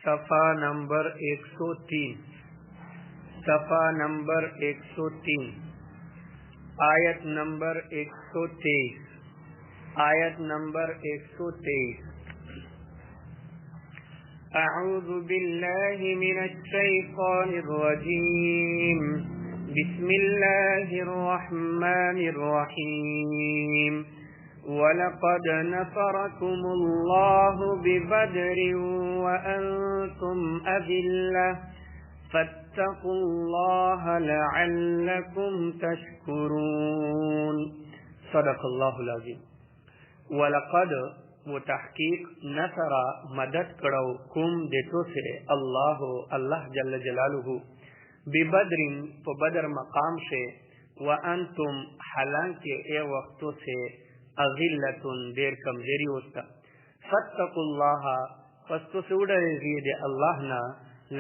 सफ़ा नंबर 103 सफ़ा नंबर 103 आयत नंबर 123 आयत नंबर 123 अऊज़ु बिल्लाहि मिनश शैतानिर रजीम बिस्मिल्लाहिर रहमानिर रहीम वलक़द नसरकुमुल्लाहु बिबद्रिन वअन्तुम अज़िल्लह फत्तक़ुल्लाह लअल्लकुम तशकुरून। सदक़ल्लाहुल अज़ीम। वलक़द वो तहकीक नसरा मदद करो कुम देतो से अल्लाह जल्ल जलालुहु बिबद्रिन तो बदर मकाम से व अंतुम हालांकि ए वक्तों से अज़िल्लतुन देर कमजोरी होता फत्तक़ुल्लाह फस्तो से उड़े दे अल्लाह ना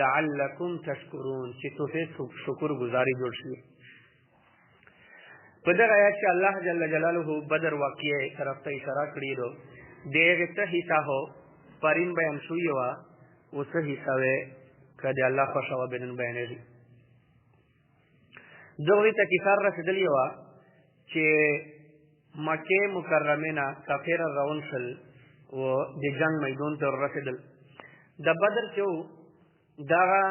लअल्लकुम तशकुरून चितो से शुक्र गुजारी जोड़शी। बदर आयत से अल्लाह जल्ल जलालुहु बदर वाक़िए तरफ से इशारा करी दो देगत हिस्सा हो परिन बयान शुईवा उस हिस्सावे कदे अल्लाह खुशवा बिन बयानेरी जोगी तक इशार रसदलिवा चे मक्के मुकर्रमेना काफिर राउंसल वो दिजंग मैदान तर रसदल द बदर चो दागा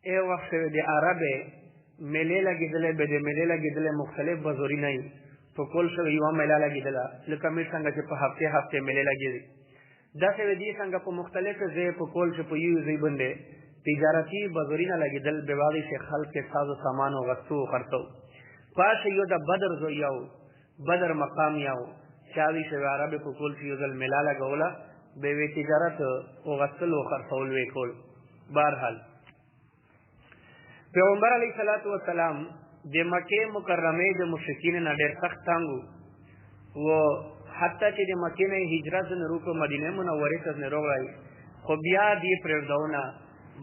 ए वक्त दे अरबे मेले लगी दले बेदे मेले लगी दले मुख्तलिफ बजोरी नहीं तो कोल से युवा मेला लगी दला लकमिर संग के हफ्ते हफ्ते मेले लगी दस वेदी संग को मुख्तलिफ जे को कोल से यू जे बंदे तिजारती बजोरी ना लगी दल बेवादी से खल के साजो सामान हो वस्तु खर्चो पास यो द बदर जो याओ बदर मकाम याओ चावी से अरबे को कोल से युदल मेला लगोला बेवे तिजारत ओ वस्तु लो खर्चोल वे कोल बहरहाल पैगंबर अलैहिस्सलातु वस्सलाम दे मक्के मुकर्रमे दे मुशरिकीन ना डेर सख्त तांगू वो हत्ता कि दे मक्के ने हिजरत न रूप मदीने मुनव्वरे तने रोगाई खो बिया दी प्रेरदौना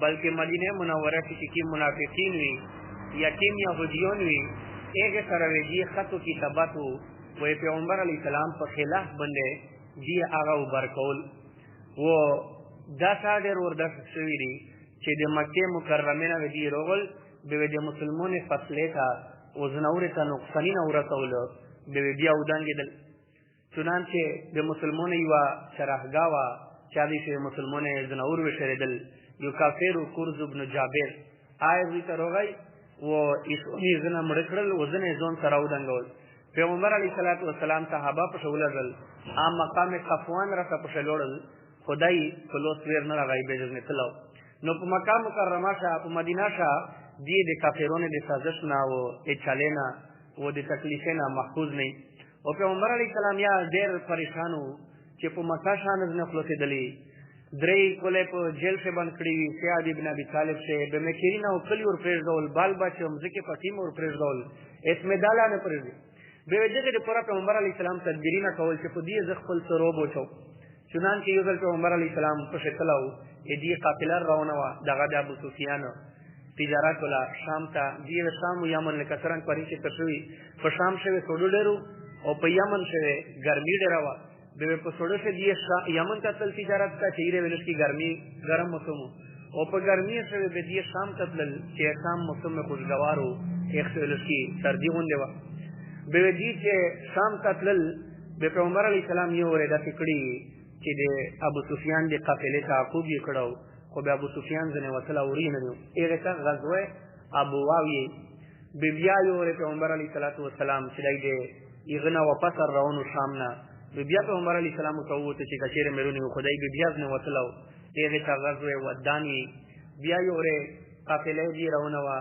बल्कि मदीने मुनव्वरे की मुनाफिकीन वी यतीम यहूदियों वी एक तरह जी खत की तबतु वो पैगंबर अलैहिस्सलाम पर खिलाफ बंदे जी आगा उबर कौल वो 10 और 10 सवीरी चे दे मक्के मुकर्रमे ना दी रोगल बेवे दे मुसलमान फसले था उजनौरे का नुकसानी ना उरा तौलो बेवे बिया उदांगे दल चुनांचे दे मुसलमान युवा शराहगावा चादी से मुसलमान उजनौर वे शरेदल यू काफिर कुर्ज इब्न जाबिर आए हुई तरोगाई वो इस इजना मरकड़ल उजने जोन सराउदंगोल पैगंबर अलैहिस्सलातु वस्सलाम सहाबा पर शौलदल आ मकाम कफवान रसा पर शलोडल खुदाई फलोस वेर न लगाई बेजने तलाव नो मकाम मुकर्रमा शा मदीना शा दिए दे काफिरों ने दे साजिश ना वो ए चलेना वो दे तकलीफे ना महफूज नहीं और पैगंबर अलैहिस्सलाम या देर परेशान हो कि पो मक्का शान ने खलोते दली द्रई कोले पो जेल से बंद कड़ी सयाद इब्न अबी तालिब से बेमकीना और कली और प्रेज दौल बाल बच्चे हमजे पटीम और प्रेज दौल इसमें दाला ने प्रेज बेवजह के पूरा पैगंबर अलैहिस्सलाम तदबीरी ना कौल से दिए जखल से रोबो छो चुनान के युगल पैगंबर अलैहिस्सलाम पर शतलाओ ए दिए काफिला रवाना दगा दे अबू सुफियान तिजारत वाला शाम ता दिए शाम यमन ले कसरन परी के तसवी पर शाम से वे सोडो डेरू और यमन से गर्मी डेरावा बेवे पर सोडो से दिए यमन का तल तिजारत का चीरे वेल की गर्मी गर्म मौसम और पर गर्मी से वे दिए शाम तल के शाम मौसम में खुशगवार हो एक से वेल की सर्दी होने देवा बेवे दी के शाम तल बे पैगंबर अलैहिस्सलाम ये और दा तिकड़ी कि दे अबू सुफियान दे काफिले था खूब ये खड़ो को अबू सुफियान जने वसला उरी ने एक का गजवे अबू वावी बिबिया यो रे पैगंबर अलैहिस्सलातु वस्सलाम सिलाई दे इगना वापस रौन शामना बिबिया पैगंबर अलैहिस्सलाम को वो ते कचेरे मेरुनी खुदाई बिबिया ने वसला एक का गजवे वदानी बिया यो रे काफिले दी रौनवा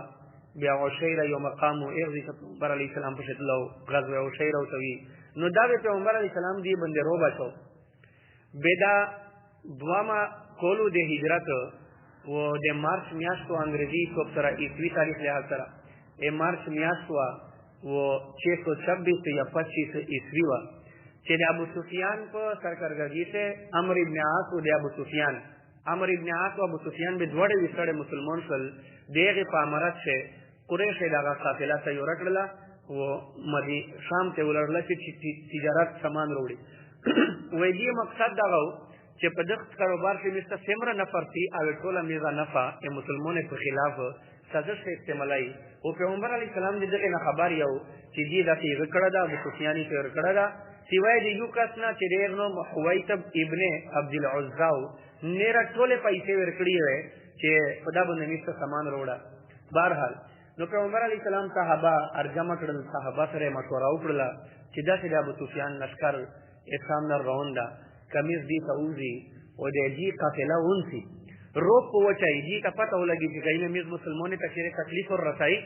बिया औशैरा यो मकाम एक दी पैगंबर अलैहिस्सलाम पर शतलो गजवे औशैरा तवी नो दावे पैगंबर अलैहिस्सलाम दी बंदे रोबा छो बेदा दुआमा कोलू दे हिजरत वो दे मार्च मियास तो अंग्रेजी को तरह 21 तारीख लिहाज तरह ए मार्च मियास हुआ वो 626 या 25 ईस्वी हुआ चेदे अबू सुफियान को सरकारगर्दी से अमर इब्न आस दे अबू सुफियान अबू सुफियान बे द्वड़े विसड़े मुसलमान सल देगे पामरत से कुरैश दागा काफिला से योरटला वो मदी शाम ते उलरला से तिजारत सामान रोड़ी वही मकसद दागाओ چې په دغه کاروبار کې مست سمره نفر سی او ټوله میزه نفع ای مسلمانانو په خلاف سازش استعمالای او پیغمبر علی السلام دې نه خبر یو چې دې داسې وکړه دا ابو سفیان یې وکړه دا سیوای د یو کس نه چې ډېر نو حویتب ابن عبد العزا نیر ټوله پیسې ورکړي وي چې په دا باندې مست سامان وروړه. بهرحال نو پیغمبر علی السلام صحابه ارجمه کړل، صحابه سره مشوره وکړه چې دا چې ابو سفیان لشکر اسلام نه رواندا کمیز دی تاوزی او د دې قافله ونسی روپ کو وچای دي ته پته ولګي چې کینه میز مسلمانانو ته چیرې تکلیف ور رسای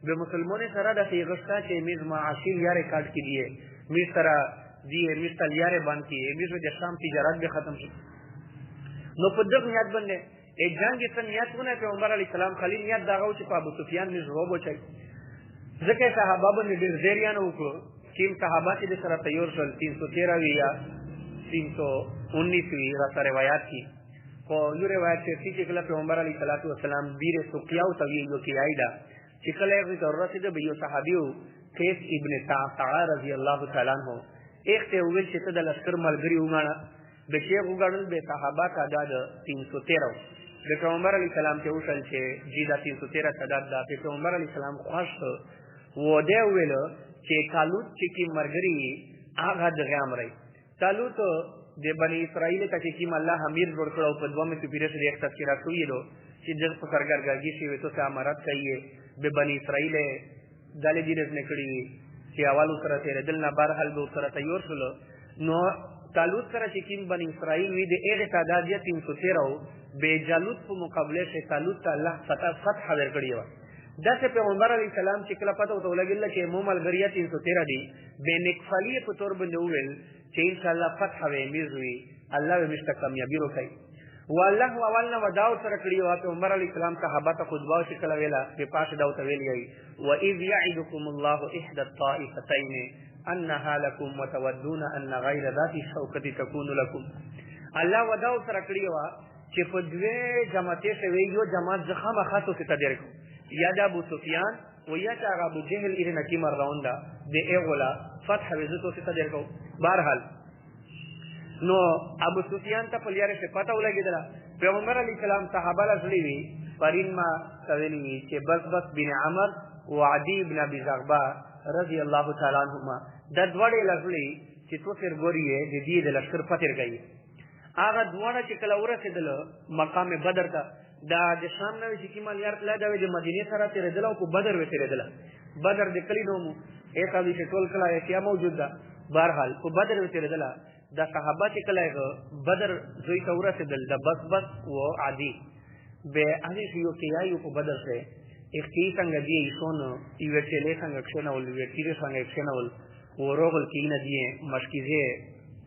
به مسلمانانو سره د غشتا چې میز معاشي یا ریکارډ کی دی میز سره دی میز تل یاره باندې کی میز د شام تجارت به ختم شي. نو په دغه نیت باندې ای جنگ ته نیتونه پیغمبر علی السلام خلی نیت داغو چې په ابو سفیان میز روب وچای ځکه صحابه باندې ډیر زیریان وکړو چې صحابه چې سره تیار شول 313 وی یا 319 وی را سره روایت کی او یو روایت چې کله پیغمبر علی السلام بیر سقیا او تویل کی ایدا چې کله یې ضرورت ده به یو صحابیو قیس ابن سعد رضی الله تعالی عنہ ایک ته ویل چې ته د لشکر ملګری وګاڼه د شیخ وګاڼل به صحابه تعداد 313 د پیغمبر علی السلام ته وشل چې جیدا 313 تعداد د پیغمبر علی السلام خوښ و دی ویل چې طالوت چې کی مرګری هغه د غامرای طالوت د بنی اسرائیل ته چې کیم الله امیر جوړ کړو په دوه مې پیره سره یک تذکرہ کوي له چې د سرګرګي شي وته ته امارات کوي به بنی اسرائیل دالې دې نه کړی چې اولو سره تیر دل نه بهر حل به سره تیار شول. نو طالوت سره چې کیم بنی اسرائیل وی د هغه تعداد 313 به جالوت په مقابله کې طالوت ته الله فتح ورکړی و. دا چې پیغمبر علی السلام چې کله پته وته ولګل چې مومل غریه 313 دی به نکفلی په تور باندې وویل چې ان شاء الله فتح وې میزوي الله به مشته کامیابی وکړي. والله اولنا وداو سره کړی و پیغمبر علی السلام صحابه ته خطبه او شکل ویلا په پاشه داو ته ویلی و اذ يعدكم الله احدى الطائفتين انها لكم وتودون ان غير ذات الشوكه تكون لكم. الله وداو سره کړی و چې په دوه جماعتې شوی یو جماعت ځخه خاصو ته تدیر کو یا د ابو سفیان و یا د ابو جهل ابن حکیم راوندا د ایغلا فتح وزتو ته تدیر کو. بهرحال نو ابو سفیان ته پلیاره څه پته ولګیدل پیغمبر علی السلام صحابه لزلی وی پرین ما کوي چې بس بن عمر و عدی ابن ابي زغبا رضی الله تعالی عنهما د دوړې لزلی چې تو سر ګوري د دې د لشکر فتر گئی هغه دوړه چې کله ورسېدل مقام بدر ته دا د شام نه چې کیمال یار کله د مدینه سره تیرېدل او په بدر و تیرېدل بدر د کلی نومو ایت اوی چې ټول کله یې موجود ده. بهرحال په بدر و تیرېدل دا صحابه چې کله بدر زوی ته ورسېدل د بس و عادي به هغه یو کې یو په بدر سره اختی څنګه دی شونه یو چې له څنګه ښنول یو چې څنګه ښنول وروغل کې نه دی مشکیزه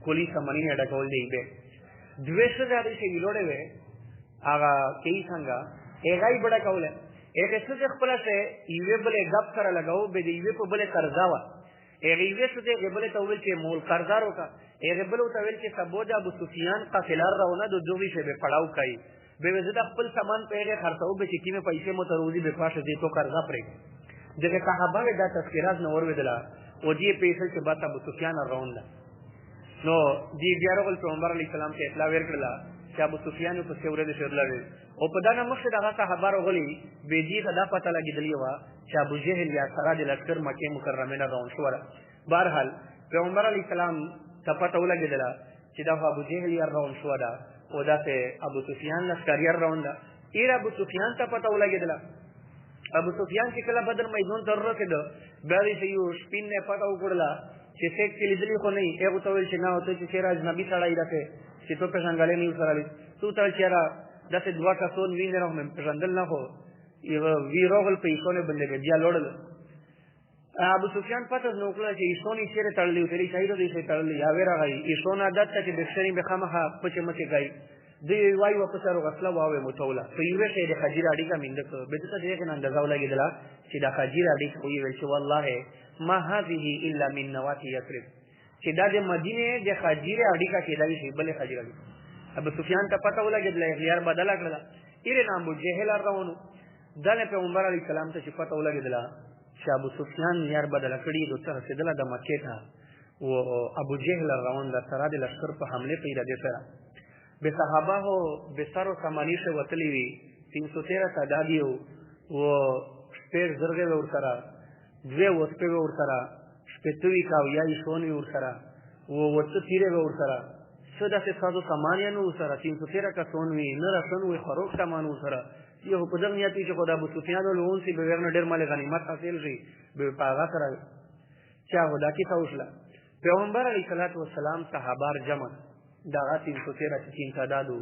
کولی سمنی ډکول دی به دویسته د دې ویلوړې وې هغه کې څنګه هغه بڑا کوله هغه څه خپل څه یو بل غب سره لگاو به دی یو په بل قرضا وا هغه یو څه دې بل ته ویل چې مول قرضارو کا هغه بل ته ویل چې سبودا ابو سفیان قافله راونه د دوی شه به پړاو کوي به زړه خپل سامان په هغه خرڅو به چې کیمه پیسې مو ته روزي به پاشه دي تو قرضا پرې دغه صحابه دا تذکرات نو ور ودلا او دې پیسې چې باته ابو سفیان راونه نو دی بیا رغل پیغمبر علی السلام ته اطلاع ورکړه چې ابو سفیان په څوره دې شرلې او په دانه مخه دغه صحابه راغلي به دې دا پته لګیدلی و چې ابو جهل یا سره د لشکر مکه مکرمه نه روان شو. بهرحال پیغمبر علی السلام ته پته ولګیدله چې دا ابو جهل یا روان شو دا او دا ته ابو سفیان لشکر یا روان دا ایر ابو سفیان ته پته ولګیدله ابو سفیان چې کله بدر میدان ته ورسېد بیا دې یو سپین نه پته وکړه چې څوک چې لیدلی خو نه یې هغه ته ویل چې نه ته چې سراج نبی سړی راته چې تو په څنګه نه یو سره تو ته چې را داسې دوا کسون وینې راو مې پرندل نه هو یو ویروغل په ایښونه باندې بیا لوړل ابو سفیان پته نو کړل چې ایښونی سره تړلې وتلی شهید دې سره تړلې یا ورا غي ایښونه عادت ته چې بشری به خامخه پچ مچ گئی دی وای و په سره غسله واوې متوله په یو شه د خجیر اډی کا مند کو به ته دې کې نه اندازه ولګیدلا چې دا خجیر اډی خو یې ویل چې والله ما هذه الا من نواتی یثرب چې دا د مدینه د خجیر اډی کا کېدای شي بلې خجیر اډی ابو سفیان ته پته ولګیدل اختیار بدل کړل ایره نام ابو جهل راونو دله پیغمبر علی السلام ته پته ولګیدل چې ابو سفیان یار بدل کړی د تر رسیدله د مکه ته او ابو جهل راون د سره د لشکر په حمله پیدا دي سره به صحابه هو به سر و سامانی شه وتلی وی 313 تعدادیو و شپیر زرګه ور سره دوی وسپه ور سره شپتوی کاویای شونی ور سره و وڅ تیره ور سره صدا سے سازو سامانیانو ور سره 313 کا سونوی نه رسنوی خروق سامان ور سره یو په دغه نیت چې خدای ابو سفیان له اون سی به ورنه ډیر مال غنیمت حاصل شي به پاغا سره چا ودا کی توسلا پیغمبر علیه الصلاۃ والسلام صحابار جمع دا 313 چې تعدادو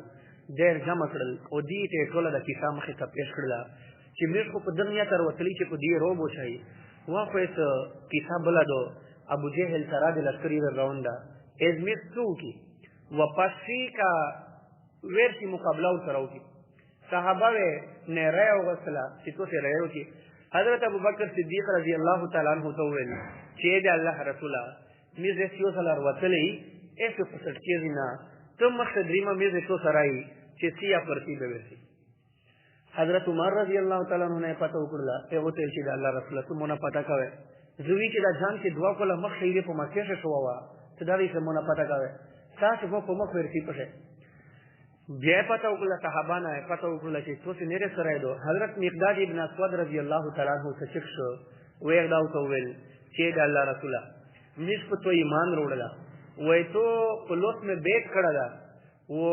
ډیر جمع کړل او دې ته ټول د کیسه مخه ته پیښ کړل چې موږ په دنیا تر وتلی چې په دې روب وشي واپس کیسه بلادو ابو جهل سره د لشکري راوندا ازمیر څوکي واپسی کا ورسی مقابله سره وکي صحابه نه راو غسلا چې تو سره راو کی حضرت ابوبکر صدیق رضی الله تعالی عنہ ته ویل چې د الله رسوله میزه سیو سره وتلی ایسو پسټ کېږي نه تم مخدریمه میزه تو سره چې سیا پرتی به وسی حضرت عمر رضی الله تعالی عنہ نه پته وکړه هغه ته چې د الله رسول ته مونږه پتا کوي زوی چې دا ځان کې دعا کوله مخ یې په مکه شه شو وا ته دا یې مونږه پتا کوي تاسو په مخ ورسی پشه بیا پته وکړه صحابانه پته وکړه چې تاسو نه سره دو حضرت مقداد ابن اسود رضی الله تعالی عنہ څخه شو وې دا ویل چې د الله رسول مش په تو ایمان وروړه وای تو په لوت مې بیت کړه و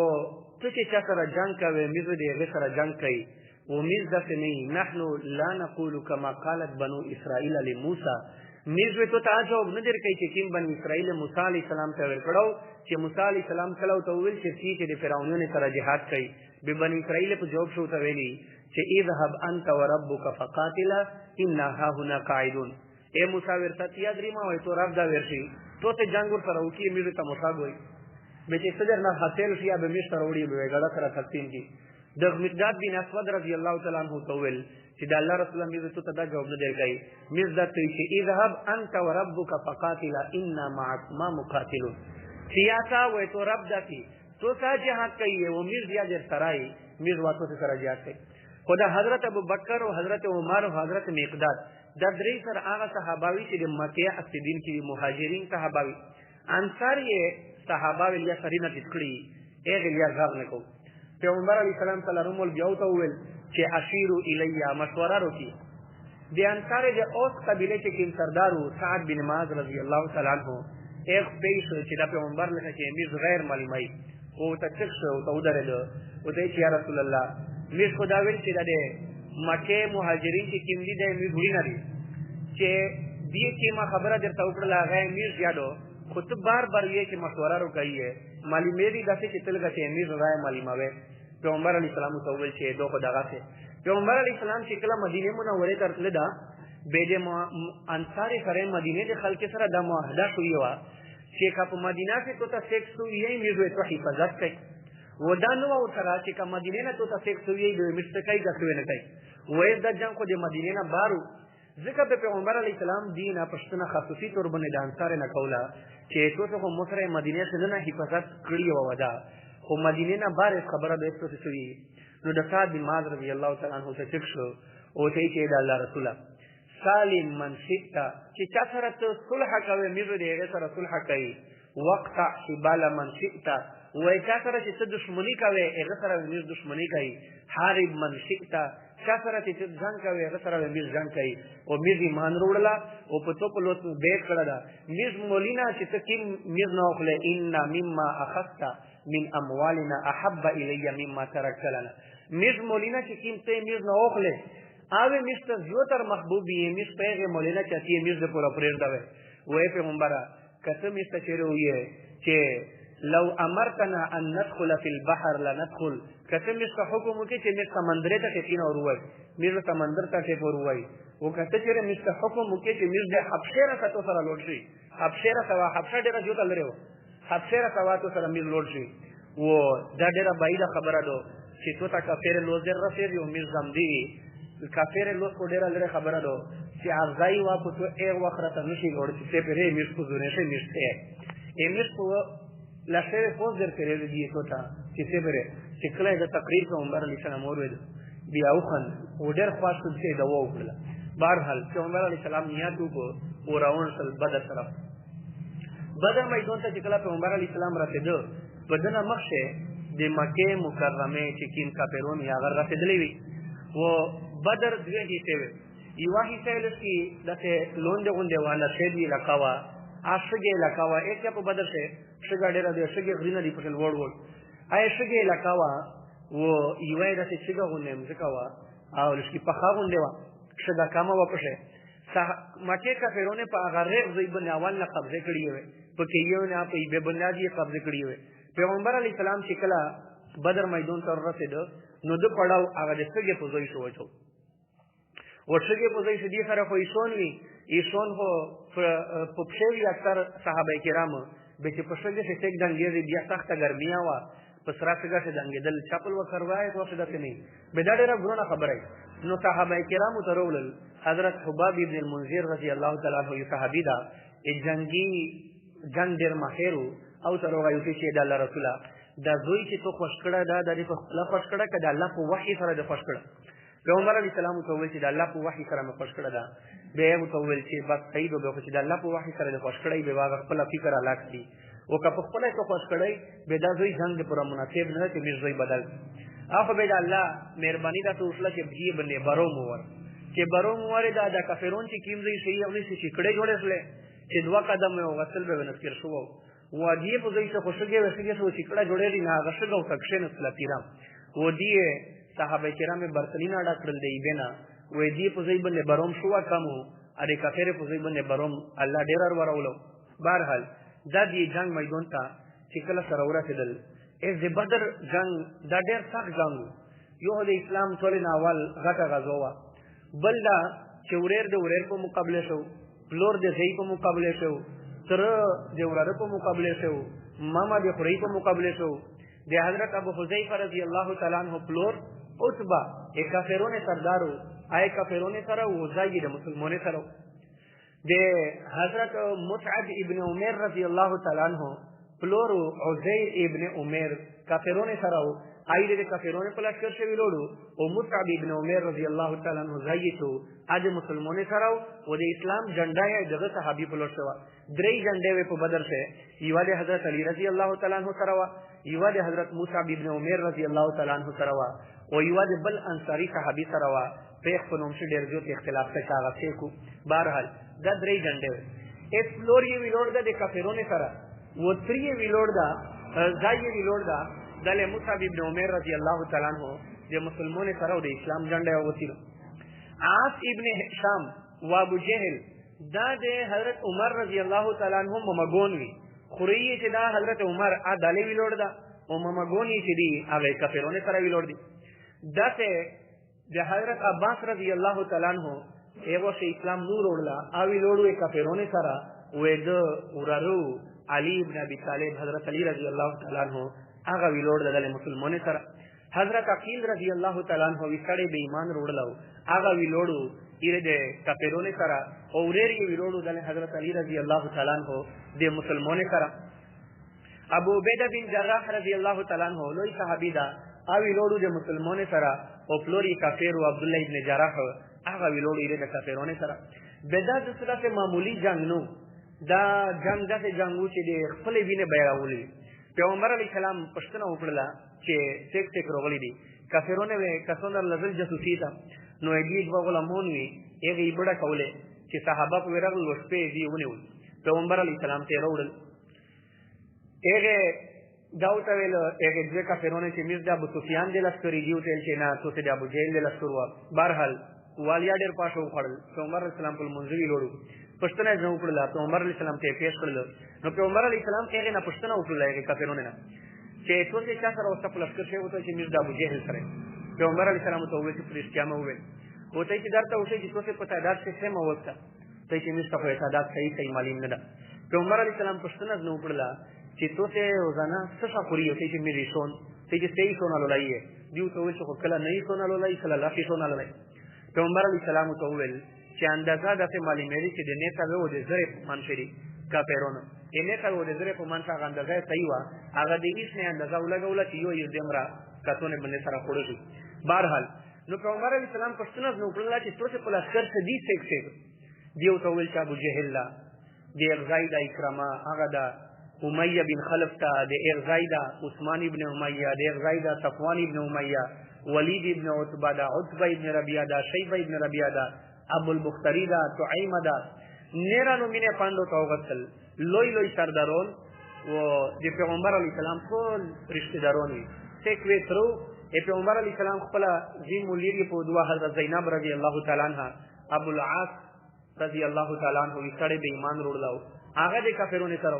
ته چې چا سره جنگ کوي مې دې سره جنگ کوي وميز دفع نہیں نحن لا نقول كما قالت بنو اسرائیل لموسى میزوی تو تعجب ندر کئی چې کیم بنو اسرائیل موسی علیہ السلام ته ورکړو چې موسی علیہ السلام کلو ته ویل چې د فرعونانو سره جهاد کوي به بنو اسرائیل په جواب شو ته ویلي چې اذهب انت وربك فقاتلا اننا ها هنا قاعدون اے موسی ورته یادري ما وای تو رب دا ورشي تو ته جنگ ور سره وکي میزه ته موسی وای به چې صدر نه حاصل شي به مشتر وړي به غړه سره تقسیم کی د مقداد بن اسود رضی الله تعالی عنہ تویل چې د الله رسول الله دې ته دا جواب نه درکای مزدت چې اذهب انت وربك فقاتلا اننا معكما مقاتلون سیاسا و تو رب دتی تو سا جهاد کوي او مز یا در سرای مز واسو سره جهاد کوي خدا حضرت ابوبکر او حضرت عمر او حضرت مقداد د درې سره هغه صحاباوی چې د مکه اسدین کې مهاجرین صحاباوی انصار یې صحاباوی یا سرینه تکړی هغه یا غاغ نه کو پیغمبر علیہ السلام تعالی رمول بیاو ته ویل چې اشیرو الیا مشوره وکي د انصار د اوس قبیله چې کوم سردارو سعد بن معاذ رضی الله تعالی عنہ ایک پیش چې د پیغمبر لکه چې امیر غیر معلومای او تکش او ته ودرېدو او ته چې یا رسول الله مې خدا ویل چې د مکه مهاجرین چې کوم دي د امیر غوړي نه دي چې دې کې ما خبره درته وکړه هغه امیر یادو خو ته بار بار یې چې مشوره وکړي مالی میری داسې چې تلګه چې امیر رای معلومه پیغمبر علیہ السلام ته ویل چې دوه دغه څه پیغمبر علیہ السلام چې کله مدینه منوره ته تلل دا به د انصار سره مدینه د خلک سره د معاهده شوی و چې کله مدینه کې تو ته سیک سوی یې میزو ته حفاظت کوي ودانو او سره چې کله مدینه نه تو ته سیک سوی یې به مستکای غوښوي نه کوي وې د جنگ کو د مدینه نه بارو ذکر به پیغمبر علیہ السلام دین پښتنه خصوصي تور باندې د انصار نه کولا چې تو ته مصر مدینه څخه نه حفاظت کړی و ودا خو مدینه نه بار خبره به څه شوی نو د سعد بن معاذ رضی الله تعالی عنہ څخه چک شو او ته چې د الله رسول سالم من شئتا چې چا سره ته صلح کوي میزه دې سره صلح کوي وقت حبال من شئتا وای چا سره چې دښمنی کوي هغه سره میز دښمنی کوي حارب من شئتا چا سره چې ځان کوي هغه سره میز ځان کوي او میز ایمان وروړه او په تو په لوت بیت کړه دا میز مولینا چې تکیم میز نو خله ان مما اخذت من اموالنا احب الی مما تركت لنا میز مولینا چې کیم ته میز نو خله اوی مستر زیوتر محبوبی میز پیغه مولینا چې میز د پورا پرېر دا وای پیغمبره کته مستر چیرې وې چې لو امرتنا ان ندخل في البحر لندخل کته مستر حکم وکي چې مستر سمندر ته کین اور وای میز سمندر ته ور وای او کته چې مستر حکم وکي چې میز د حبشه را ته سره لوټ شي حبشه را سوا حبشه ډیره جوړه لري حبشه را سوا ته سره میز لوټ شي و دا ډیره بعیده خبره ده چې تو تا کافر لوزر رسېږي او میز زم دی کافر لوز کو ډیره لري خبره ده چې ارزای وا کو تو ایک وخت راته نشي ګور چې په ری میز کو زونه شي میز ته میز کو لا شهر فوز در کړی دی تو تا چې څه بره چې کله د تقریر پیغمبر علیه السلام اورید بیا وخن او ډیر خاص څه دا وکړه بهرحال پیغمبر علیه السلام نیت وکړ او راون سل بدر طرف بدر میدان ته چې کله پیغمبر علیه السلام راته بدن مخشه د مکې مکرمې چې کوم کافرون یا هغه رسېدلي وي و بدر دوه حصې وې یوه حصه یې لږ داسې لوندې غوندې وه نشید علاقه وه شګې علاقه وه ایک په بدر کې شګه ډېره دی شګې غرونه دي پکې لوړ وړ شګې علاقه وه و یوه یې داسې شګه غوندې مځکه وه او لږ پخه غوندې وه شګه کمه وه پکې مکې کافرونه په هغه ریغ ځای باندې اول نه قبضه کړې وې پکې یو نه په بې بنیادي یې قبضه کړې وې پیغمبر علیه السلام چې کله بدر میدان ته ورسېده نو ده پړاو هغه د سږې په ځای شو وچو و سږې په ځای شو دې سره خو ایسون وي ایسون خو په پښې وي اکثر صحابه کرامو به چې په سږې چې ټیک ډنګېږي بیا سخته ګرمیا وه په سره سږه چې ډنګېدل چپل ورته روایت وخت داسې نه به دا ډېره ګرانه خبره نو صحابه کرامو ته راوړل حضرت حباب ابن المنذر رضی الله تعالی عنه یو صحابي دا جنگي جنگ ډېر ماهر او ته راغی چې د الله رسوله دا زوی چې تو خوش کړه دا د په خپل خوش کړه که د الله په وحي سره د خوش کړه پیغمبر علیه السلام ته وویل چې د الله په وحي سره مې خوش کړه دا بیا یې ورته وویل چې بس صحیح به خو چې د الله په وحي سره د خوش کړی بیا هغه خپله فکر الله کړي او که په خپله یې خوش کړی بیا دا زوی جنګ د پوره مناسب نه ده چې میر زوی بدل هغه بیا د الله مهرباني داسې وشله چې بجې باندې بروم وور چې بروم وورې دا د کافرون چې کوم ځای صحیح او چې چیکړې جوړې شولې چې دوه قدم یې وغسل به ونسکر شو و دې په ځای څه خوشګې وسګې شو چې کړه جوړې دي نه هغه شګه او تکښې نسله تیرام و دې صحابه کرام برتنین اډا کړل دی بنا و دې په ځای باندې بروم شو کمو اره کافر په ځای باندې بروم الله ډېر ورولو بهرحال دا دې جنگ میدان ته چې کله سره ورسېدل د بدر جنگ دا ډېر سخت جنگ یو د اسلام ټولې نه اول غټه غزوه وه بل دا چې ورېر د ورېر په مقابله شو پلور د ځای په مقابله شو تره د وراره په مقابله شو ماما د خورۍ په مقابله شو د حضرت ابو حذیفه رضی الله تعالی عنہ پلور عتبه کافرون سردارو آی کافرون سره وزای د مسلمانانو سره د حضرت مصعب ابن عمر رضی الله تعالی عنہ پلور عزیر ابن عمر کافرون سره آی د کافرون په لشکر شوی لوړو او مصعب ابن عمر رضی الله تعالی عنہ زایتو اج مسلمانانو سره او د اسلام جنډا یې دغه صحابي په لور شو درې جنډې په بدر سے یو د حضرت علی رضی الله تعالی عنہ سره یو د حضرت مصعب ابن عمر رضی الله تعالی عنہ سره او یو د بل انصاری صحابي سره په خپل نوم ډېر زیات اختلاف ته کاغذ کو بهرحال دا درې جنډې ایکسپلور یې ویلوړ د کافرونو سره و تری ویلوړ دا ځای ویلوړ دا د مصعب ابن عمر رضی الله تعالی عنہ د مسلمانانو سره د اسلام جنډې وغوښتل عاص ابن هشام و ابو جهل دا د حضرت عمر رضی الله تعالی عنہ ممګون وی خوري چې دا حضرت عمر ا دالې ویلوړ دا او ممګون چې دی هغه کافرونو سره ویلوړ دي دا ته د حضرت عباس رضی الله تعالی عنہ هغه چې اسلام نور وړلا او ویلوړو کافرونو سره وې د ورارو علی ابن ابي طالب حضرت علی رضی الله تعالی عنہ هغه ویلوړ د مسلمانانو سره حضرت عقیل رضی الله تعالی عنہ وسړې به ایمان وروړلو هغه ویلوړو ایره د کافرونو سره او ورېری ویلوړو د حضرت علی رضی الله تعالی عنہ د مسلمانانو سره ابو عبیده بن جراح رضی الله تعالی عنہ لوی صحابي دا او ویلوړو د مسلمانانو سره او فلوري کافر او عبد الله ابن جراح هغه ویلوړو ایره د کافرونو سره بدعت سره معمولی جنگ نو دا جنگ داسې جنګو چې د خپلې وینې بیراولي پیغمبر علیه السلام پوښتنه وکړله چې ټیک ټیک راغلي دي کافرونه وې کسونه لزل جاسوسي ته نو دې دوه غلامون وي هغې یې بډه کولې چې صحابه په ورغلل شپې دې ونیول پیغمبر علیه السلام ته یې راوړل هغې دا ورته ویل هغې دوه کافرونه چې میر د ابو سفیان د لښکر دي ورته ویل چې نه څوک د ابو جهل د لښکر وه بهرحال والیا ډېر پاشه وخوړل پیغمبر علیه السلام په لمونځ ویلوړو پښتنه یې وکړله پیغمبر علیه السلام ته یې پیش کړل نو پیغمبر علیه السلام هغې نه پوښتنه وکړله هغې کافرونو نه چې څوک یې چا سره ورته په لښکر شوی ورته چې میر د ابو جهل سره پیغمبر علیه السلام ته وویل چې په رښتیا مې وویل ورته چې درته وښیي چې څوک یې په تعداد کې سمه وکړه ته چې میر ته خو یې تعداد صحیح معلوم نه ده پیغمبر علیه السلام پوښتنه نه وکړله چې څوک یې روزانه څه څه خوري ورته چې میر یې سون ته چې صحیح سونه لولی یې دې ورته وویل چې خو کله نه یې سونه لولی کله لافې سونه لولی پیغمبر علیه السلام ته وویل چې اندازه داسې معلومېږي چې د نیټه و د زرې په مان شي کافرونو د نیټه و د زرې په مان هغه اندازه یې صحیح وه هغه د هېڅ نه اندازه ولګوله چې یو یې دومره کسونه باندې سره خوړه شي بهرحال نو پیغمبر علیه السلام پوښتنه نه وکړله چې څوک په لښکر څه دي څه دې ورته وویل چې ابو جهل ده د ځای د اکرامه هغه ده امیہ بن خلف تا د ارزای دا عثمان ابن امیہ د ارزای دا صفوان ابن امیہ ولید ابن عتبہ دا عتبہ ابن ربیعہ دا شیبہ ابن ربیعہ دا ابو البختری دا تعیمہ دا نیرانو مینه پاندو تا وغسل لوی لوی سردارون و د پیغمبر علیه السلام ټول رشتہ دارون ټیک وی ترو پیغمبر علیه السلام خپل زین مولیر په دعا حضرت زینب رضی الله تعالی عنها ابو العاص رضی الله تعالی عنہ وسړي به ایمان وروړاو هغه د کافرونو سره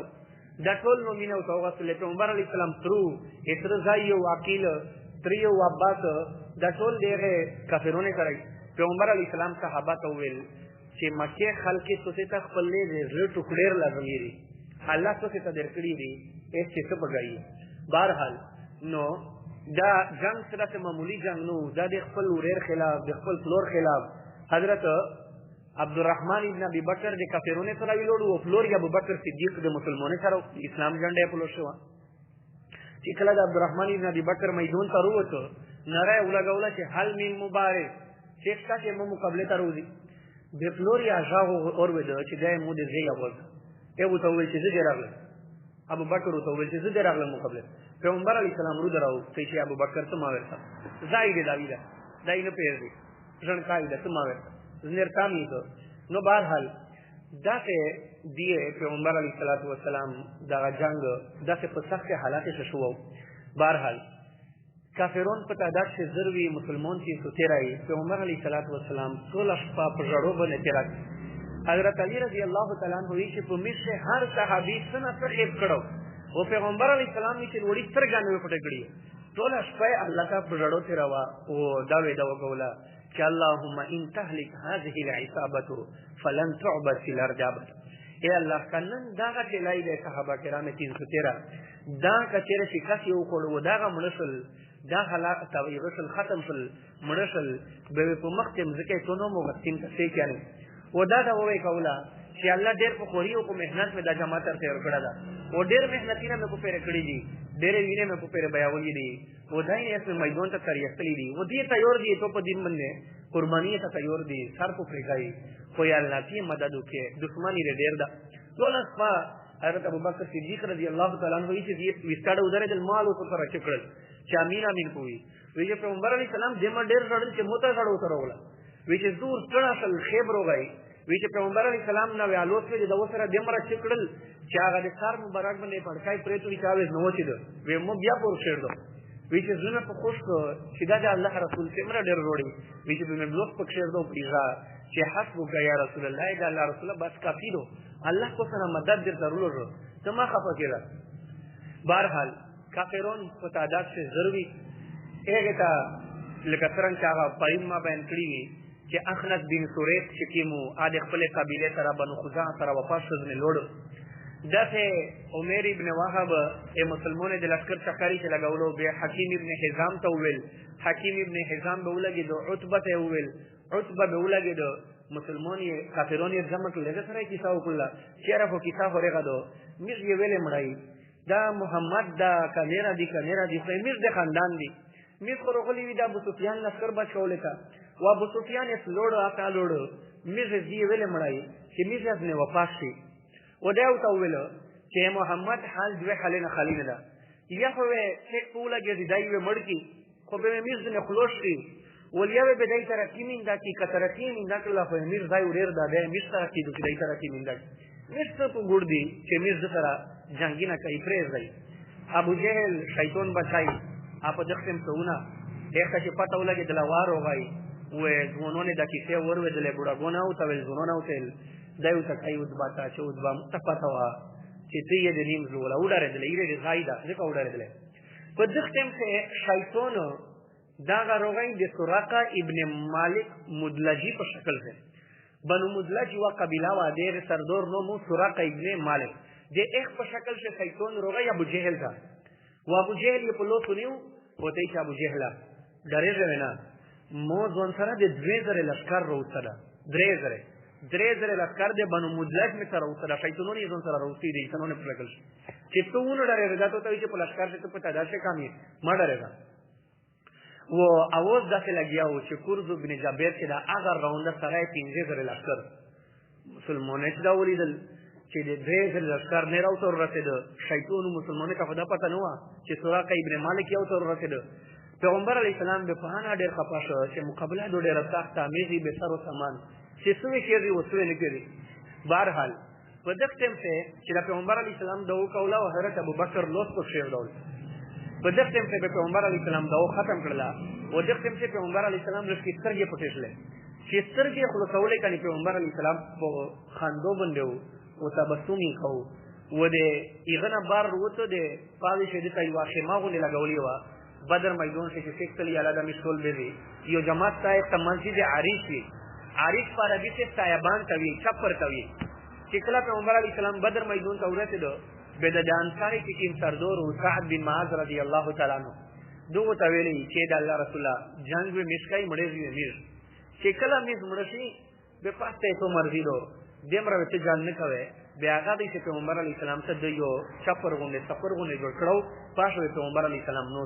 د ټول مؤمنه او توغسل پیغمبر علیه السلام ترو اترزای او عقیل تریو عباس د ټول دغه کافرونو سره پیغمبر علیه السلام صحابه ته ویل چې مکه خلک څه ته خپل له ټوکړیر لازمي دي الله څه ته درکړي دي هیڅ څه بغایي بهرحال نو دا جنگ سره معمولی جنگ نو دا د خپل وریر خلاف د خپل فلور خلاف حضرت عبدالرحمن ابن ابي بکر د کافرونو سره ویلوړو او فلور ابو بکر صدیق د مسلمانانو سره اسلام جنډه په لور شو چې کله د عبدالرحمن ابن ابي بکر میدان ته وروته نره ولګوله چې حل من مبارک چې تاسو مو مقابله ته روزي د فلور یا ژاغو اور ودا چې دای مو د زی اول یو ته ویل چې زه راغلم ابو بکر ته ویل چې زه راغلم مقابله پیغمبر علیه السلام رو دراو چې ابو بکر ته ما ورته زائد داویدا داینه پیری ځن قاعده ته ما ورته زنیر کامی تو نو بهرحال داسې دی پیغمبر علیه السلام دا جنگ داسې په سخت حالات شوو بهرحال کافرون په تعداد کې زروي مسلمان چې سوتیرای پیغمبر علیه السلام ټول شپه په جړو باندې تیرا حضرت علی رضی الله تعالی عنہ چې په مشه هر صحابي څنګه تخیب کړو او پیغمبر علیه السلام چې وړي سترګانې پټ کړی ټول شپه الله کا په جړو تیروا او دا وی دا وګولا کہ اللهم ان تهلك هذه العصابه فلن تعبد في الارض اے اللہ کنن داغه تلای د صحابه کرام 313 دا کچره شکاس یو کړو داغه منسل دا حالات تویغسل ختم فل منسل به په مختم زکه تونو مغتیم ته کېنه و دا دا وې کولا چې الله ډېر په خوري او په مهنت مې دا جماعت تر تیر کړه دا او ډېر مهنتینه مې په پیر کړی دي ډېر وینې مې په پیر بیاولې دي و دای نه اسمه میدان ته تریختلی دي و دې تیار دي ته په دین باندې قربانی ته تیار دي سر په فرګای خو یا الله تی مدد وکي دښمنی ډېر دا ټول اسفا حضرت ابوبکر صدیق رضی الله تعالی عنہ چې وستاړه ودره د مال او پر چکړل چې امین امین کوي وی چې پیغمبر علیه السلام دمه ډېر ډړل چې موته سره وتروله وی چې دور ټول اصل خیبر وغای وی چې پیغمبر علیه السلام نو الوت کې د وسره دمره چکړل چې هغه د سر مبارک باندې پړکای پرېتو چې اوس نو وچې دو وی مو بیا پور شیر دو وی چې زنه په خوش چې دا الله رسول څخه ډېر وروړي وی چې په بلوک په شیر دو پیغا چې حسبک یا رسول الله دا الله رسول بس کافی دو الله کو سره مدد در ضرور ته ما خفه کړه بهرحال کافرون په تعداد سے ضروری هغه تا لکه څنګه چې هغه پایم ما بیان کړی چې اخنس بن سوریت چې کیمو اده خپل قبیله سره بنو خزاع سره وفات شوه لوړ دغه عمر ابن وهب مسلمانانو د لشکر چکرې چې لګولو به حکیم ابن حزام ته ویل حکیم ابن حزام به ولګي د عتبه ته ویل عتبه به ولګي د مسلمانې کافرونو جمع کړل دغه سره کیسه وکړه چیرې په کیسه ورغه دو مې ویلې مړای دا محمد دا کانیرا دی خو میر د خاندان دی میر خورغلی وی دا ابو سفیان لشکر بچول تا و ابو سفیان یې لوړ آتا لوړ میر دی ویلې مړای چې میر ځنه وفات شي و دا او ویل چې محمد حال دوه حالینه خالینه ده یا خو څه کوله کې دی وی مړکی خو به میر ځنه خلوص شي ولیا به دای ترکیمین دا کی کترکیمین دا کله خو میر ځای وریر دا به میر سره کی دوی دای ترکیمین دا میر څه په ګور دی چې میر سره جنگینا کوي پریز دی ابو جهل شیطان بچای اپ دختم سونه دغه چې پته ولګي د لوار وغای و ځونونه د کیسه ورو دلې بډاګونه او تل ځونونه او تل دایو ته کوي وځباتا چې وځبا متفقوا چې دې دې نیم زولا وډاره دلې یې زایدا ځکه وډاره دلې په دختم کې شیطان دا غروغای د سراقه ابن مالک مدلجی په شکل ده بنو مدلج وا قبیله وا ډېر سردور نو مو سراقه ابن مالک د ایک په شکل سے شیطان روغی ابو جهل تھا و ابو جهل یہ پلو سنیو ہوتے چې ابو جهل ډېر نه مو ځون سره د 2000 لشکر روسره 3000 لشکر د بنو مدلج می سره روسره شیطانونو یې ځون سره روسي دي څنګه په لګل چې ته ونه ډېر راځه ته چې په لشکر ته په تعداد کې کمی ما ډېرګا و اواز داسې لګیاو چې کورز بن جابر چې دا اگر راوند سره 3000 لشکر مسلمانانو دا ولیدل چې د درې ځل لښکر نه راوته ورسېده شیطان مسلمانانو ته خو دا پته نه وه چې سراقه ابن مالک یو ته ورسېده پیغمبر علیه السلام به پهانا ډېر خفه شو چې مقابله د ډېره سخته میغې به سر و سامان چې سوې کېږي وسوې نه کېږي بهرحال په دغه ټیم کې چې د پیغمبر علیه السلام دعا کوله او حضرت ابوبکر لوس په شعر ډول په دغه ټیم کې پیغمبر علیه السلام دعا ختم کړله او دغه ټیم کې پیغمبر علیه السلام لږ سترګې پټې شولې چې سترګې خلاصولې کني پیغمبر علیه السلام په خندو باندې و تبسم یې کوو و د هغه نه بار وروته د پاوې شهید ته یوه خیمه غوندې لګولې وه بدر میدان کې چې شیخ تلی علیه مشغول دی یو جماعت صاحب ته مسجد عریش وي عریش په عربي کې سایبان ته وي چپر ته وي چې کله پیغمبر علیه السلام بدر میدان ته ورسېدو به د انصاري کې کوم سردار و سعد بن معاذ رضی الله تعالی عنه دغو ته ویلي چې د الله رسول الله جنګ به مسکای مړېږي امیر چې کله میز مړ شي به پاسته تو مرضی دو دمره ته ځان نه کوي بیا هغه د پیغمبر علیه السلام ته د یو چپر غونډه سفر غونډه جوړ کړو پاشه پیغمبر علیه السلام نو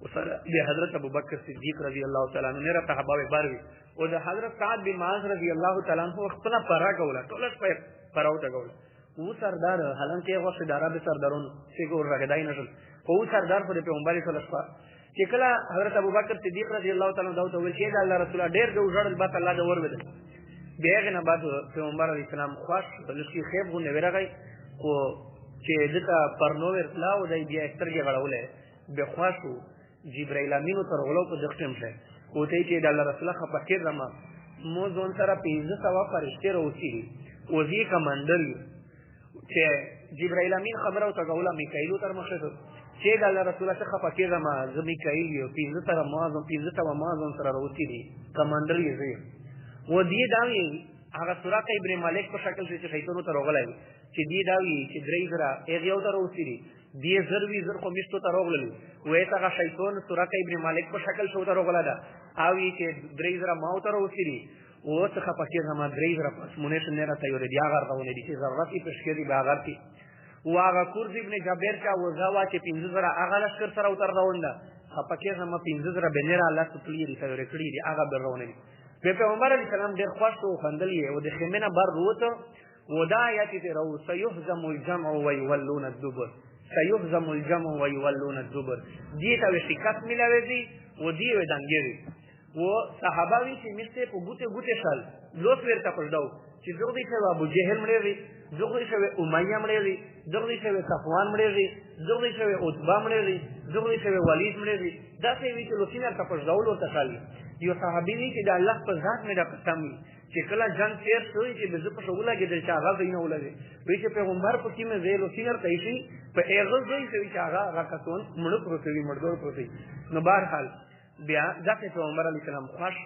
وسره د حضرت ابوبکر صدیق رضی الله تعالی عنہ نه صحابه باروي او د حضرت سعد بن معاذ رضی الله تعالی عنہ خپل پرا کوله ټول په پراوته کوله او سردار حالانکه هغه سردار به سردارونو چې ګور راګدای نه شول او سردار په پیغمبر صلی الله علیه وسلم چې کله حضرت ابوبکر صدیق رضی الله تعالی عنہ دا ویل چې د الله رسول ډېر د وژړل بات الله د ور وده بیاغه نه بعد پیغمبر علیه السلام خوښ بلکې خیب غو نه ورغی او چې دته پرنوور لا او دای بیا سترګې غړولې به خوښو جبرائیل امین تر غلو په دښتم شه او ته چې د الله رسول الله فقیر رما مو ځون سره 1500 فرشتي راوځي او ځي کمانډر چې جبرائیل امین خبره او تغولا میکائیل تر مخه چې د الله رسول الله څخه فقیر رما ز میکائیل یو 1500 سره موازن 1500 موازن سره راوځي کمانډر یې زی و دی داوی هغه سراقه ابن مالک په شکل چې شیطان ته راغلی چې دی داوی چې درې زره هغه یو ته راوځي دی زروی زر خو مشتو ته راغلی وې ته شیطان سراقه ابن مالک په شکل شو ته راغلا دا او چې درې زره ماو ته راوځي او څخه پکې هم درې زره پس مونږ نه راته یو دی هغه راغونې دي چې ضرورت یې پښکې دی باغر کی او هغه کورز ابن جابر کا وزاوا چې 15 زره هغه لشکر سره وتر راونده پکې هم 15 زره بنیر الله تعالی دې سره کړی دی هغه به راونې پیغمبر علیه السلام ډېر خوښ او خندل یې او د خیمه بار وروته و دا آیات ته راو سيهزم الجمع ويولون الدبر سيهزم الجمع ويولون الدبر دې ته شکست ملاوي و دې ودانګيري و صحابه چې مشته په ګوته شال لوس ورته پړداو چې زغدي شه ابو جهل مړېږي زغدي شه امیہ مړېږي زغدي شه صفوان مړېږي زغدي شه عتبہ مړېږي زغدي شه ولید مړېږي دا څه وی چې لوسینه ته پړداو ورته خالي یو صحابي چې د الله په ذات مې د قسم چې کله جنگ تیر شوی چې به زه په شغله کې د چاغه زینه ولګي وی چې پیغمبر په کې مې زیلو سینر کوي په هغه ځای چې هغه راکتون مړ پروتوي مړدور پروتوي نو بهرحال بیا ځکه پیغمبر علیه السلام خوښ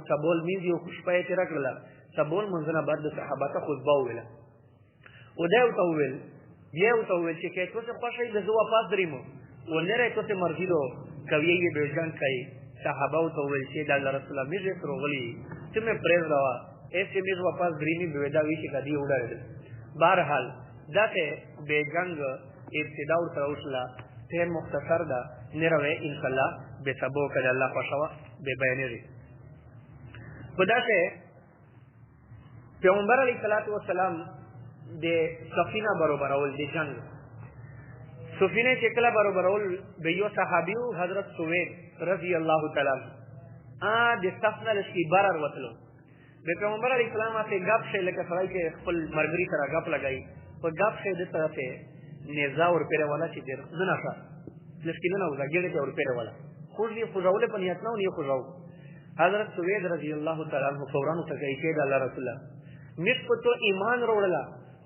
سبول مين یو خوشپای تیر کړل سبول منځنه بعد د صحابه ته خطبه ویله او دا یو ته ویل چې کله څه خوښي د زو واپس دریمو و نه راته څه مرګي دو کوي یې به ځان کوي صحابه ته ویل چې د الله رسول الله میږي ترغلي چې مې پرېز راوا ایسه میږي واپس دریمي به دا وی چې کدی وډایل بهرحال دغه به جنگ ابتدا او تر اوسه ته مختصر ده نروي ان شاء الله به سبو کړه الله خوشوا به بیانېږي خداته پیغمبر علیه الصلاۃ والسلام د سفینه برابرول د جنگ سفینه چې کله برابرول به یو صحابیو حضرت سوید رضی الله تعالی عنہ د سفینه لشي برر وتلو د پیغمبر علیه السلام ته غاب شي لکه سړی چې خپل مرګري سره غاب لګای په غاب شي د طرفه نزا ور پیره والا چې در نه نشه لسکینه نو زګیړه ته ور پیره والا خو دې خوځول په نیت نه خوځاو حضرت سوید رضی الله تعالی عنہ فوران ته کوي چې د الله رسول الله مس په تو ایمان وروړه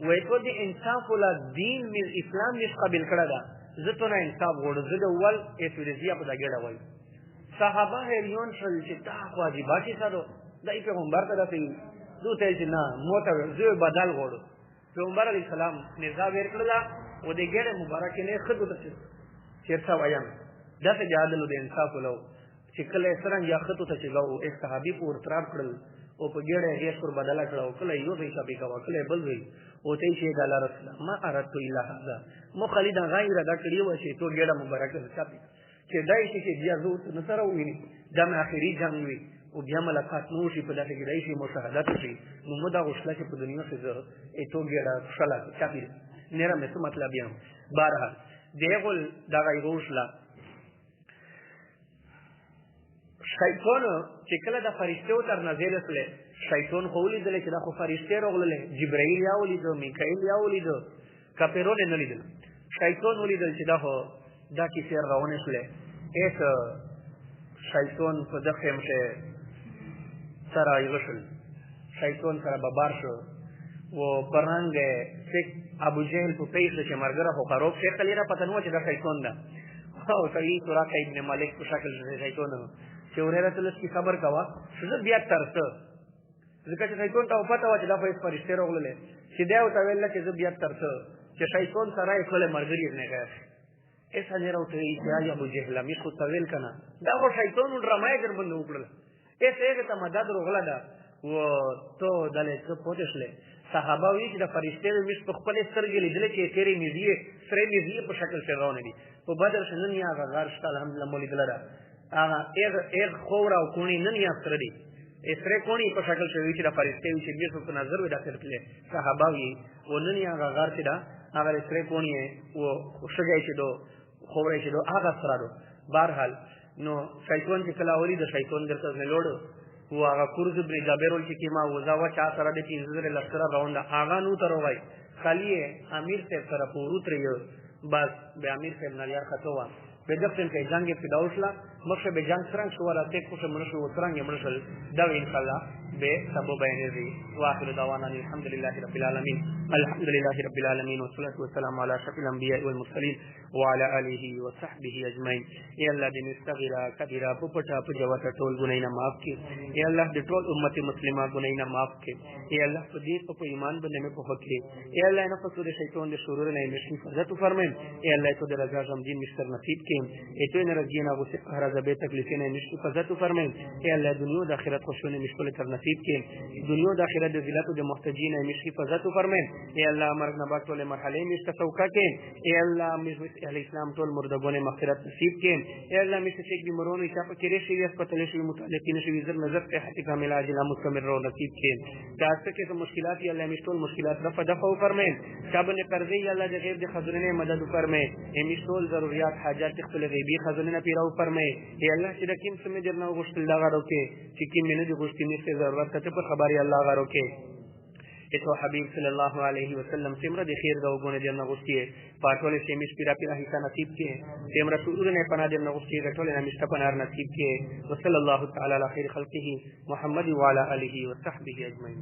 وای په دې انصاف ولا دین می اسلام نش قبول کړه دا زته نه انصاف وړو زه د اول ایتورزیا په دګړه وای صحابه هریون شل چې دا واجباتي سره د پیغمبر ته راځي دوی ته نه موته زه بدل وړو پیغمبر علیه السلام نزا ورکړه او د ګړه مبارک نه خدمت چیرته وایم دا څه جادل د انصاف ولو چې کله سره یا خطو ته چلاو ایک صحابي پور تراب کړل او په ګړه یې پر بدلا کړو کله یو ځای ته بيکوا کله بل وی او ته چې د الله رسول ما ارادت الا هذا مو خالد غیر دا کړی و چې تو ګړه مبارک ته چې دای چې بیا زو نصر ویني د اخري جنگ وی او بیا ملاقات نو شي په دغه کې راشي مشاهدات شي نو موږ دا غوښتل چې په دنیا کې زه ایتو ګډه خلا چاپی نه را مې مطلب یم بهرحال دیغل دغه غوښلا شیطان چې کله د فرشتو تر نازل سره شیطان خو ولیدل چې دا خو فرشته راغله جبرائیل یا ولیدو میکائیل یا ولیدو کپیرون نه لیدل شیطان ولیدل چې دا خو دا کیسه راونه سره ایت شیطان په دغه مشه سره یوشل شیطان سره ببار شو و پرنګ سیک ابو جهل په پیسه چې مرګره خو خراب شي کلی را پته نو چې دا شیطان ده او صحیح سورہ ابن مالک په شکل شیطان چې ورته تل کی خبر کوا چې بیا ترسه ځکه چې شیطان ته پته و چې دا په فرشته راغله چې دا او ته ویل چې بیا ترسه چې شیطان سره یې خپل مرګري نه غواړي ایسا نه راوته چې ابو جهل مې خو تویل کنه دا خو شیطان ډرامای در باندې وکړل ایسه هغه ته مدد راغله دا و تو دلته څه پوهېشله صحابه وی چې د فرشته مش په خپل سترګې لیدل چې تیرې نږدې سره نږدې په شکل سره روانه دي په بدر شنن یا غار شت الحمدلله مولیدل را هغه ایغ خور او کونی نن یا سره دي اسره کونی په شکل شوی چې د فرشته وی چې بیرته په نظر ودا ترتله صحابه وی ونن یا غار چې دا هغه اسره کونی او خوشګای چې دو خورای چې دو هغه سره دو بهرحال نو شیطان چې کلا وری د شیطان درته نه لوړو و هغه کورز بن جابر ول چې کیما وزا وا چا سره د 3000 لشکره راوند هغه نو تر وای خالی امیر صاحب سره پورو تریو بس به امیر صاحب نه یار خطوا به دفتن کې جنگ په داوشلا مخه به جنگ څنګه شو راته کوڅه منشو څنګه منشل دا ان شاء الله به سبب بیان دی واخر دعوانا الحمدلله رب العالمین الحمد لله رب العالمین والصلاه والسلام على اشرف الانبیاء والمرسلین وعلى اله وصحبه اجمعین ای الله دې مستغفرا کبیره پټا په جوات ټول ګناینه معاف کړي ای الله دې ټول امت مسلمه ګناینه معاف کړي ای الله په دې په ایمان باندې مې په کړي ای الله نه فسود شیطان دې شرور نه مشي فضت فرمایي ای الله ته دې رضا زم دین مستر نصیب کړي ایته نه رضینا غوسه قهر زبې تکلیف نه مشي فضت فرمایي ای الله دنیا او آخرت خوشونه مشکل تر نصیب کړي دنیا او آخرت دې ذلت او محتاجین مشي فضت فرمایي ای الله مرګ نه بعد ټول مرحله مشته توکا کړي ای الله مې اهل اسلام ټول مردگان مغفرت نصیب کړي ای الله مې چې یک بیمارونو چې په کې شي هسپتال شي متعلقین شي نظر نظر په صحت کامل عاجل مستمر رو نصیب کړي تاسو کې ته مشکلات ای الله مې ټول مشکلات رفع دفع فرمایي کابل قرضې ای الله دې غیب دې خزانه مدد فرمایي مې ټول ضرورت حاجات خپل غیبی خزانه پیراو فرمایي ای الله چې د کوم څه مې درنه غوښتل دا غواړو کې چې کوم نه دې غوښتنې څه ضرورت ته په خبري الله غواړو کې ایتو حبیب صلی الله علیه وسلم سمره د خیر دا وګونه د نغوستي پاتول شي مش پیرا پیرا هیڅ نصیب کې سمره ټول نه پناه د نغوستي غټول نه مشته پناه نصیب کې وصلی الله تعالی علی خیر خلقه محمد وعلى اله وصحبه اجمعین